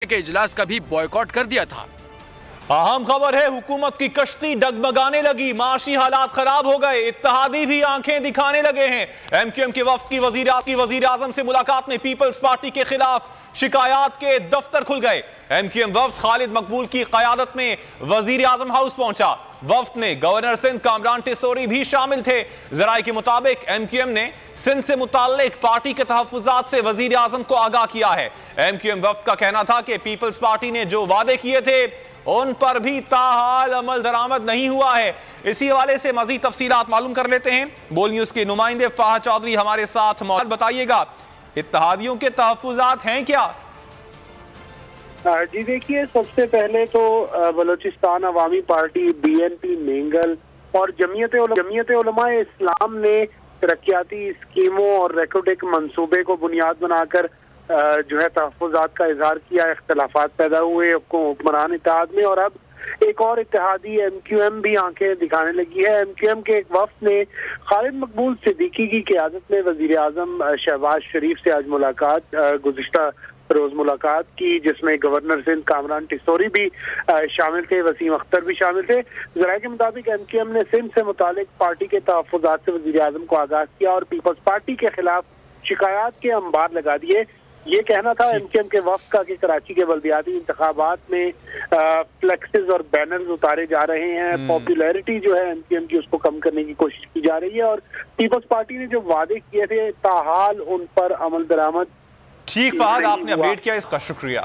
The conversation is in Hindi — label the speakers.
Speaker 1: के इजलास का भी बॉयकॉट कर दिया था।
Speaker 2: अहम खबर है, हुकूमत की कश्ती डगमगाने लगी, माशी हालात खराब हो गए, इत्तेहादी भी आंखें दिखाने लगे हैं। एमक्यूएम के वफ्द की वजीर आजम से मुलाकात में पीपल्स पार्टी के खिलाफ शिकायत के दफ्तर खुल गए। एमक्यूएम वफ्द खालिद मकबूल की क़यादत में वजीर आजम हाउस पहुंचा। वफ्द में गवर्नर सिंध कामरान टिसोरी भी शामिल थे। जराये के मुताबिक एमक्यूएम ने सिंध से मुताल्लिक पार्टी के तहफ्फुज़ात से वजीर आजम को आगाह किया है। एमक्यूएम वफ्द का कहना था कि पीपल्स पार्टी ने जो वादे किए थे उन पर भी ताहाल अमल दरामद नहीं हुआ है। इसी हवाले से मजीद तफसीलात मालूम कर लेते हैं। बोल न्यूज के नुमाइंदे फाहद चौधरी हमारे साथ मौजूद। बताइएगा, इत्तेहादियों के तहफ्फुज़ात हैं क्या?
Speaker 3: जी देखिए, सबसे पहले तो बलोचिस्तान अवामी पार्टी, BNP नेंगल और जमीयत उलमा इस्लाम ने तरक्याती स्कीमों और रेकोडेक मंसूबे को बुनियाद बनाकर जो है तहफ्फुज़ात का इजहार किया। इख्तलाफात पैदा हुए हुक्मरान इत्तेहाद में और अब एक और इत्तेहादी MQM भी आंखें दिखाने लगी है। MQM के एक वफ्द ने खालिद मकबूल सिद्दीकी की क़यादत में वज़ीर आज़म शहबाज शरीफ से आज मुलाकात गुज़िश्ता रोज मुलाकात की, जिसमें गवर्नर सिंध कामरान टिसोरी भी शामिल थे, वसीम अख्तर भी शामिल थे। ज़राये के मुताबिक MQM ने सिंध से मुतालिक पार्टी के तहफ्फुज़ात से वज़ीर आज़म को आगाह किया और पीपल्स पार्टी के खिलाफ शिकायत के अंबार लगा दिए। ये कहना था MQM के वफ्द का कि कराची के बल्दियाती इंतखाबात में फ्लेक्सेस और बैनर्स उतारे जा रहे हैं, पॉपुलैरिटी जो है MQM की उसको कम करने की कोशिश की जा रही है और पीपल्स पार्टी ने जो वादे किए थे ताहाल उन पर अमल दरामद।
Speaker 2: ठीक फहद, आपने अपडेट किया, इसका शुक्रिया।